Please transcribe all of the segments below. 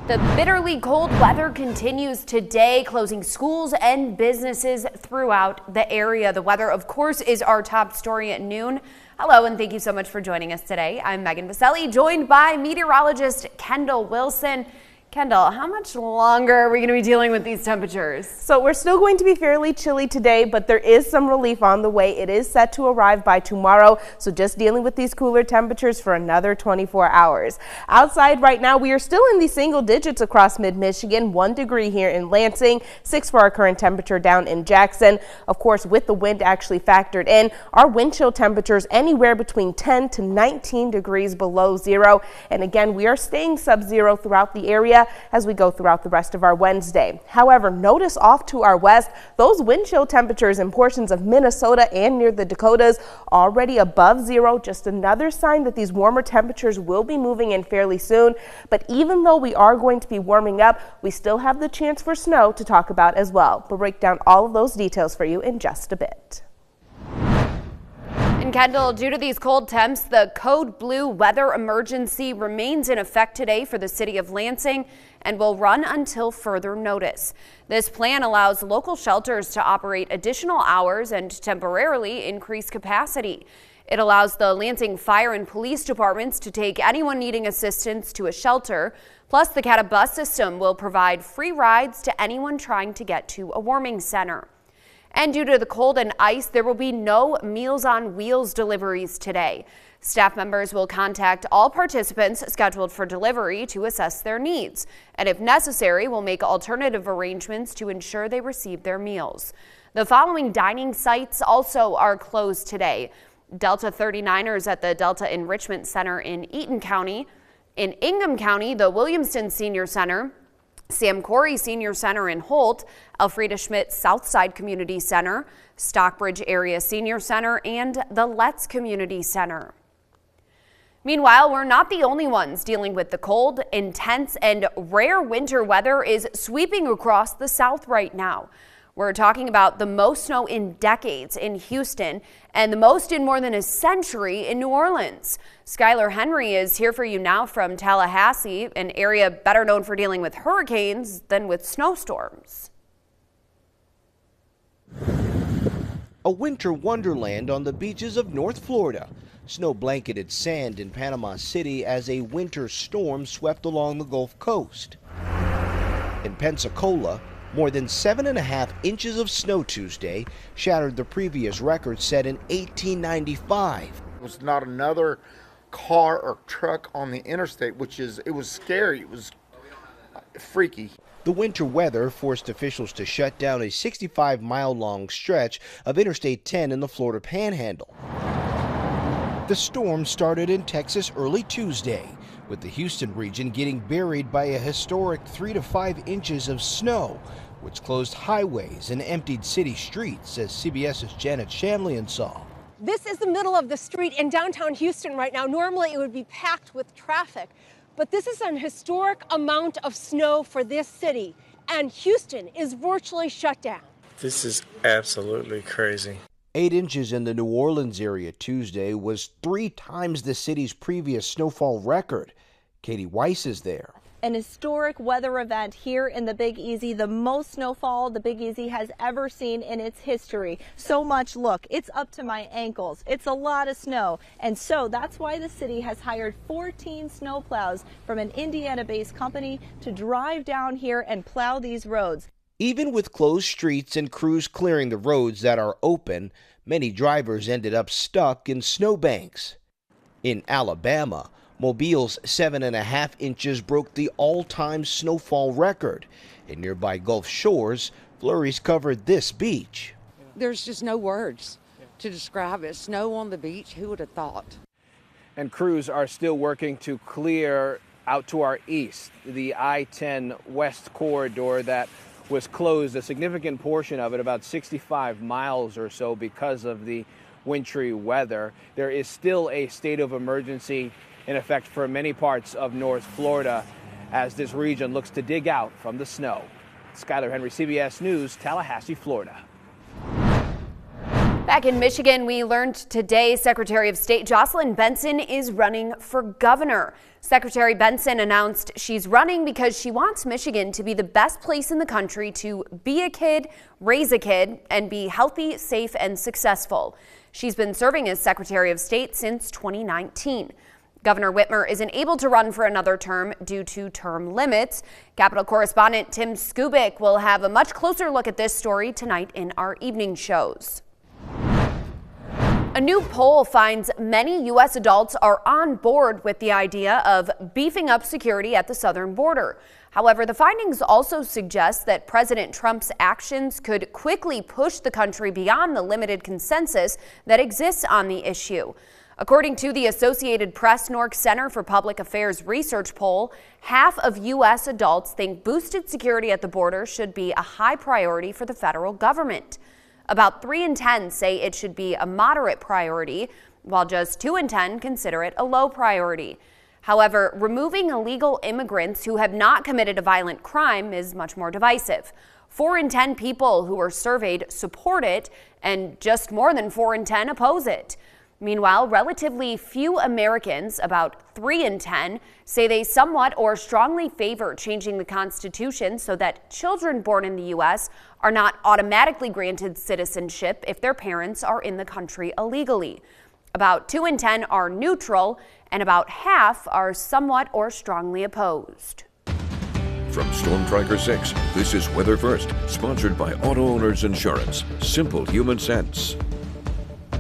The bitterly cold weather continues today, closing schools and businesses throughout the area. The weather, of course, is our top story at noon. Hello, and thank you so much for joining us today. I'm Megan Vaselli, joined by meteorologist Kendall Wilson. Kendall, how much longer are we going to be dealing with these temperatures? So we're still going to be fairly chilly today, but there is some relief on the way. It is set to arrive by tomorrow, so just dealing with these cooler temperatures for another 24 hours. Outside right now, we are still in the single digits across mid-Michigan, 1 degree here in Lansing, 6 for our current temperature down in Jackson. Of course, with the wind actually factored in, our wind chill temperatures anywhere between 10 to 19 degrees below zero. And again, we are staying sub-zero throughout the area as we go throughout the rest of our Wednesday. However, notice off to our west, those wind chill temperatures in portions of Minnesota and near the Dakotas already above zero. Just another sign that these warmer temperatures will be moving in fairly soon. But even though we are going to be warming up, we still have the chance for snow to talk about as well. We'll break down all of those details for you in just a bit. And Kendall, due to these cold temps, the code blue weather emergency remains in effect today for the city of Lansing and will run until further notice. This plan allows local shelters to operate additional hours and temporarily increase capacity. It allows the Lansing Fire and Police Departments to take anyone needing assistance to a shelter. Plus, the CATA bus system will provide free rides to anyone trying to get to a warming center. And due to the cold and ice, there will be no Meals on Wheels deliveries today. Staff members will contact all participants scheduled for delivery to assess their needs. And if necessary, will make alternative arrangements to ensure they receive their meals. The following dining sites also are closed today. Delta 39ers at the Delta Enrichment Center in Eaton County. In Ingham County, the Williamston Senior Center, Sam Corey Senior Center in Holt, Elfrida Schmidt Southside Community Center, Stockbridge Area Senior Center, and the Letts Community Center. Meanwhile, we're not the only ones dealing with the cold. Intense and rare winter weather is sweeping across the South right now. We're talking about the most snow in decades in Houston and the most in more than a century in New Orleans. Skylar Henry is here for you now from Tallahassee, an area better known for dealing with hurricanes than with snowstorms. A winter wonderland on the beaches of North Florida. Snow-blanketed sand in Panama City as a winter storm swept along the Gulf Coast. In Pensacola, more than 7.5 inches of snow Tuesday shattered the previous record set in 1895. It was not another car or truck on the interstate, it was scary. It was freaky. The winter weather forced officials to shut down a 65-mile-long stretch of Interstate 10 in the Florida Panhandle. The storm started in Texas early Tuesday, with the Houston region getting buried by a historic 3 to 5 inches of snow, which closed highways and emptied city streets, as CBS's Janet Shamlian saw. This is the middle of the street in downtown Houston right now. Normally it would be packed with traffic, but this is an historic amount of snow for this city, and Houston is virtually shut down. This is absolutely crazy. 8 inches in the New Orleans area Tuesday was 3 times the city's previous snowfall record. Katie Weiss is there. An historic weather event here in the Big Easy, the most snowfall the Big Easy has ever seen in its history. So much, look, it's up to my ankles. It's a lot of snow. And so that's why the city has hired 14 snowplows from an Indiana-based company to drive down here and plow these roads. Even with closed streets and crews clearing the roads that are open, many drivers ended up stuck in snowbanks. In Alabama, Mobile's 7.5 inches broke the all-time snowfall record. In nearby Gulf Shores, flurries covered this beach. There's just no words to describe it. Snow on the beach, who would have thought? And crews are still working to clear out to our east, the I-10 West corridor that was closed, a significant portion of it, about 65 miles or so, because of the wintry weather. There is still a state of emergency in effect for many parts of North Florida as this region looks to dig out from the snow. Skylar Henry, CBS News, Tallahassee, Florida. Back in Michigan, we learned today Secretary of State Jocelyn Benson is running for governor. Secretary Benson announced she's running because she wants Michigan to be the best place in the country to be a kid, raise a kid, and be healthy, safe, and successful. She's been serving as Secretary of State since 2019. Governor Whitmer isn't able to run for another term due to term limits. Capitol correspondent Tim Skubic will have a much closer look at this story tonight in our evening shows. A new poll finds many U.S. adults are on board with the idea of beefing up security at the southern border. However, the findings also suggest that President Trump's actions could quickly push the country beyond the limited consensus that exists on the issue. According to the Associated Press Nork Center for Public Affairs research poll, half of U.S. adults think boosted security at the border should be a high priority for the federal government. About 3 in 10 say it should be a moderate priority, while just 2 in 10 consider it a low priority. However, removing illegal immigrants who have not committed a violent crime is much more divisive. 4 in 10 people who were surveyed support it, and just more than 4 in 10 oppose it. Meanwhile, relatively few Americans, about 3 in 10, say they somewhat or strongly favor changing the Constitution so that children born in the U.S. are not automatically granted citizenship if their parents are in the country illegally. About 2 in 10 are neutral, and about half are somewhat or strongly opposed. From Storm Tracker 6, this is Weather First, sponsored by Auto Owners Insurance. Simple human sense.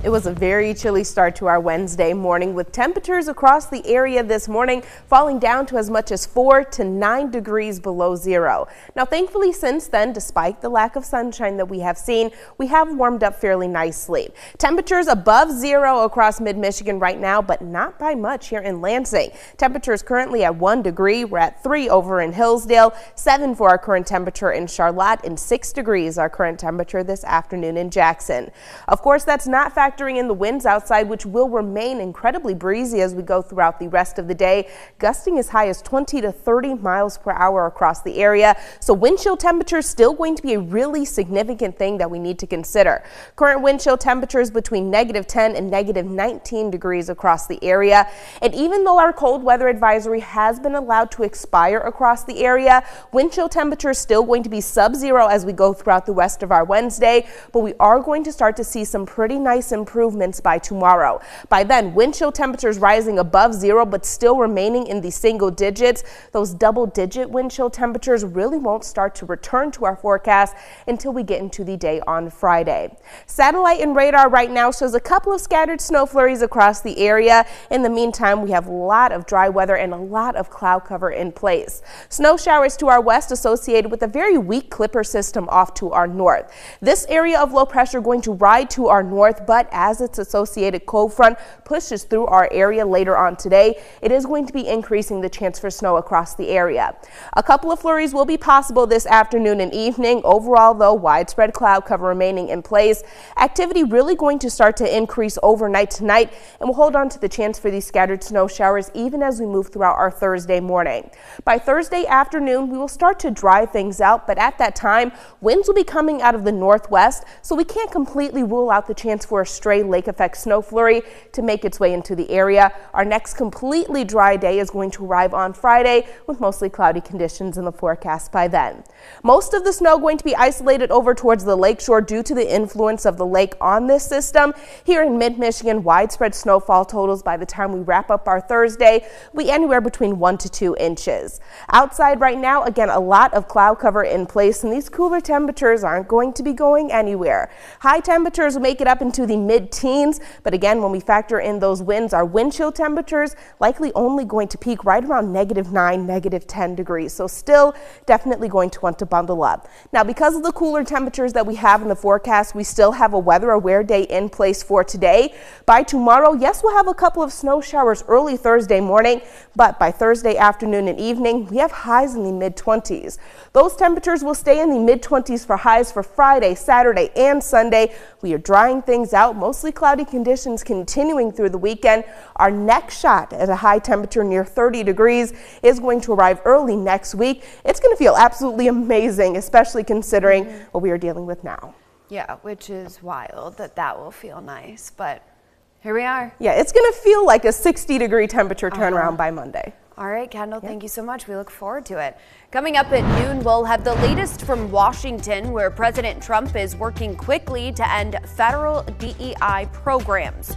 It was a very chilly start to our Wednesday morning, with temperatures across the area this morning falling down to as much as 4 to 9 degrees below zero. Now, thankfully, since then, despite the lack of sunshine that we have seen, we have warmed up fairly nicely. Temperatures above zero across mid-Michigan right now, but not by much here in Lansing. Temperatures currently at 1 degree. We're at 3 over in Hillsdale, 7 for our current temperature in Charlotte, and 6 degrees our current temperature this afternoon in Jackson. Of course, that's not factoring in the winds outside, which will remain incredibly breezy as we go throughout the rest of the day, gusting as high as 20 to 30 miles per hour across the area. So wind chill temperatures still going to be a really significant thing that we need to consider. Current wind chill temperatures between -10 and -19 degrees across the area. And even though our cold weather advisory has been allowed to expire across the area, wind chill temperatures still going to be sub-zero as we go throughout the rest of our Wednesday, but we are going to start to see some pretty nice improvements by tomorrow. By then, wind chill temperatures rising above zero, but still remaining in the single digits. Those double-digit wind chill temperatures really won't start to return to our forecast until we get into the day on Friday. Satellite and radar right now shows a couple of scattered snow flurries across the area. In the meantime, we have a lot of dry weather and a lot of cloud cover in place. Snow showers to our west associated with a very weak Clipper system off to our north. This area of low pressure going to ride to our north, but as its associated cold front pushes through our area later on today, it is going to be increasing the chance for snow across the area. A couple of flurries will be possible this afternoon and evening. Overall, though, widespread cloud cover remaining in place. Activity really going to start to increase overnight tonight, and we'll hold on to the chance for these scattered snow showers even as we move throughout our Thursday morning. By Thursday afternoon, we will start to dry things out, but at that time, winds will be coming out of the northwest, so we can't completely rule out the chance for a stray lake effect snow flurry to make its way into the area. Our next completely dry day is going to arrive on Friday with mostly cloudy conditions in the forecast by then. Most of the snow going to be isolated over towards the lakeshore due to the influence of the lake on this system. Here in mid-Michigan, widespread snowfall totals by the time we wrap up our Thursday will be anywhere between 1 to 2 inches. Outside right now, again, a lot of cloud cover in place, and these cooler temperatures aren't going to be going anywhere. High temperatures will make it up into the mid-teens, but again, when we factor in those winds, our wind chill temperatures likely only going to peak right around -9, -10 degrees. So still definitely going to want to bundle up. Now, because of the cooler temperatures that we have in the forecast, we still have a weather aware day in place for today. By tomorrow, yes, we'll have a couple of snow showers early Thursday morning, but by Thursday afternoon and evening, we have highs in the mid-20s. Those temperatures will stay in the mid-20s for highs for Friday, Saturday, and Sunday. We are drying things out, mostly cloudy conditions continuing through the weekend. Our next shot at a high temperature near 30 degrees is going to arrive early next week. It's going to feel absolutely amazing, especially considering what we are dealing with now. Yeah, which is wild that will feel nice, but here we are. Yeah, it's going to feel like a 60-degree temperature turnaround by Monday. All right, Kendall, thank you so much. We look forward to it. Coming up at noon, we'll have the latest from Washington, where President Trump is working quickly to end federal DEI programs.